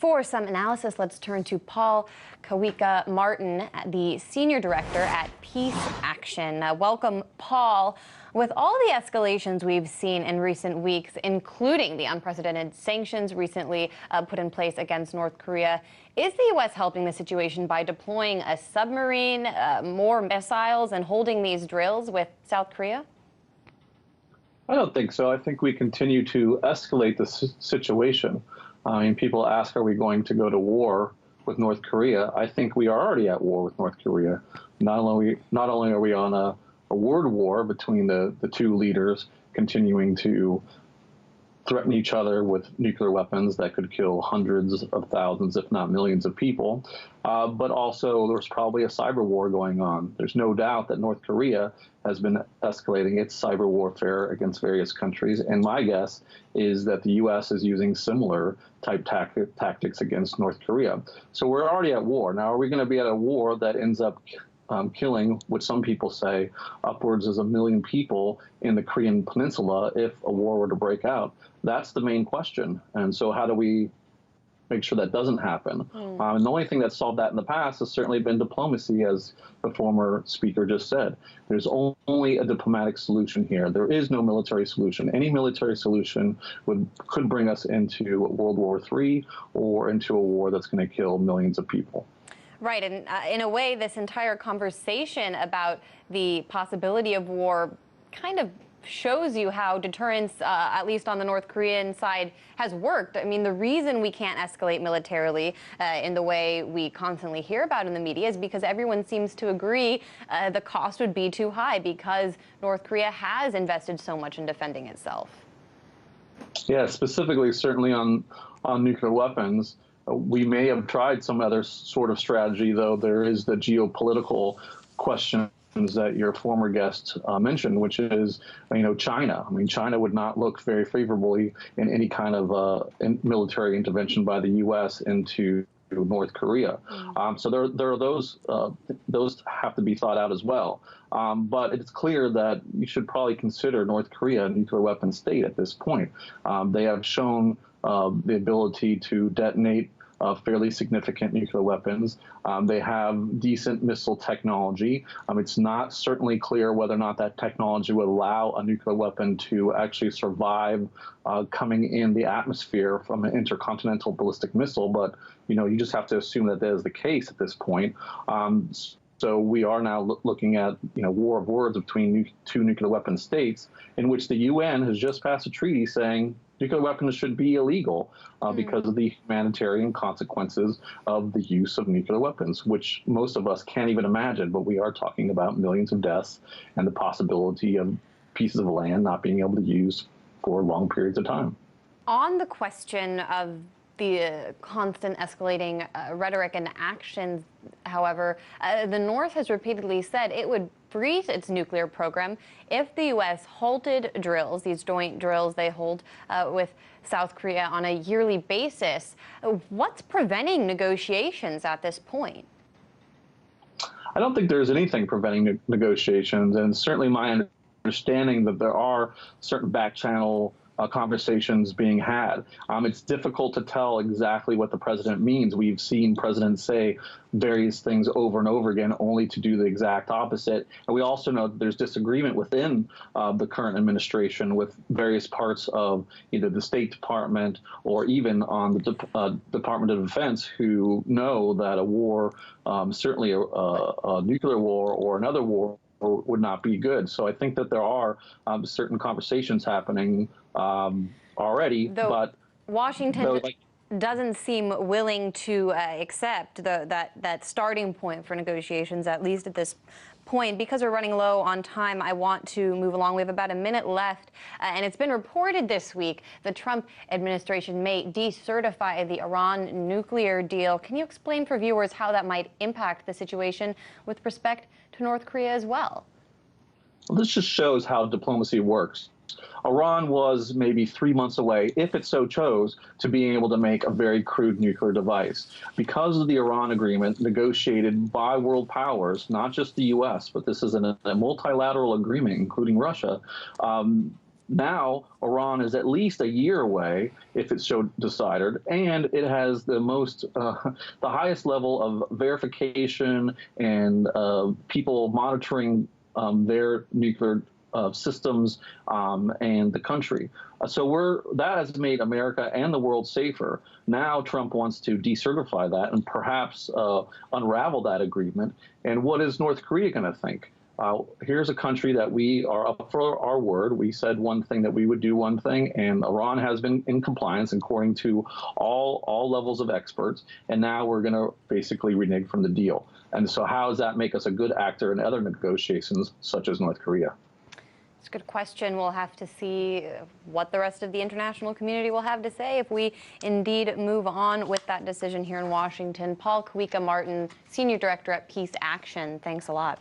For some analysis, let's turn to Paul Kawika-Martin, the Senior Director at Peace Action. Welcome, Paul. With all the escalations we've seen in recent weeks, including the unprecedented sanctions recently put in place against North Korea, is the U.S. helping the situation by deploying a submarine, more missiles, and holding these drills with South Korea? I don't think so. I think we continue to escalate the situation. I mean, people ask, are we going to go to war with North Korea? I think we are already at war with North Korea. Not only are we on a word war between the two leaders, continuing to threaten each other with nuclear weapons that could kill hundreds of thousands, if not millions of people, but also there's probably a cyber war going on. There's no doubt that North Korea has been escalating its cyber warfare against various countries, and my guess is that the U.S. is using similar type tactics against North Korea. So we're already at war. Now, are we going to be at a war that ends up killing, what some people say, upwards of 1 million people in the Korean Peninsula if a war were to break out? That's the main question. And so how do we make sure that doesn't happen? And the only thing that solved that in the past has certainly been diplomacy, as the former speaker just said. There's only a diplomatic solution here. There is no military solution. Any military solution could bring us into World War III or into a war that's going to kill millions of people. Right, and in a way, this entire conversation about the possibility of war kind of shows you how deterrence, at least on the North Korean side, has worked. I mean, the reason we can't escalate militarily in the way we constantly hear about in the media is because everyone seems to agree the cost would be too high because North Korea has invested so much in defending itself. Yeah, specifically, certainly on nuclear weapons. We may have tried some other sort of strategy, though. There is the geopolitical questions that your former guest mentioned, which is, China. I mean, China would not look very favorably in any kind of military intervention by the U.S. into North Korea. So there are those have to be thought out as well. But it's clear that you should probably consider North Korea a nuclear weapon state at this point. They have shown the ability to detonate fairly significant nuclear weapons. They have decent missile technology. It's not certainly clear whether or not that technology would allow a nuclear weapon to actually survive coming in the atmosphere from an intercontinental ballistic missile, but you just have to assume that that is the case at this point. So we are now looking at war of words between two nuclear weapon states, in which the UN has just passed a treaty saying nuclear weapons should be illegal because of the humanitarian consequences of the use of nuclear weapons, which most of us can't even imagine. But we are talking about millions of deaths and the possibility of pieces of land not being able to use for long periods of time. On the question of the constant escalating rhetoric and actions, however, the North has repeatedly said it would freeze its nuclear program if the U.S. halted drills, these joint drills they hold with South Korea on a yearly basis. What's preventing negotiations at this point? I don't think there's anything preventing negotiations, and certainly my understanding that there are certain back-channel conversations being had. It's difficult to tell exactly what the president means. We've seen presidents say various things over and over again, only to do the exact opposite. And we also know that there's disagreement within the current administration with various parts of either the State Department or even on the Department of Defense, who know that a war, certainly a nuclear war or another war, would not be good. So I think that there are certain conversations happening already, but Washington doesn't seem willing to accept that starting point for negotiations, at least at this point. Because we're running low on time, I want to move along. We have about a minute left, and it's been reported this week the Trump administration may decertify the Iran nuclear deal. Can you explain for viewers how that might impact the situation with respect to North Korea as well? Well, this just shows how diplomacy works. Iran was maybe 3 months away, if it so chose, to being able to make a very crude nuclear device. Because of the Iran agreement negotiated by world powers, not just the U.S., but this is a multilateral agreement, including Russia, Now, Iran is at least a year away, if it's so decided, and it has the highest level of verification and people monitoring their nuclear systems and the country. That has made America and the world safer. Now Trump wants to decertify that and perhaps unravel that agreement. And what is North Korea going to think? Here's a country that we are up for our word. We said one thing, that we would do one thing, and Iran has been in compliance according to all levels of experts. And now we're going to basically renege from the deal. And so how does that make us a good actor in other negotiations, such as North Korea? It's a good question. We'll have to see what the rest of the international community will have to say if we indeed move on with that decision here in Washington. Paul Kawika Martin, Senior Director at Peace Action, thanks a lot.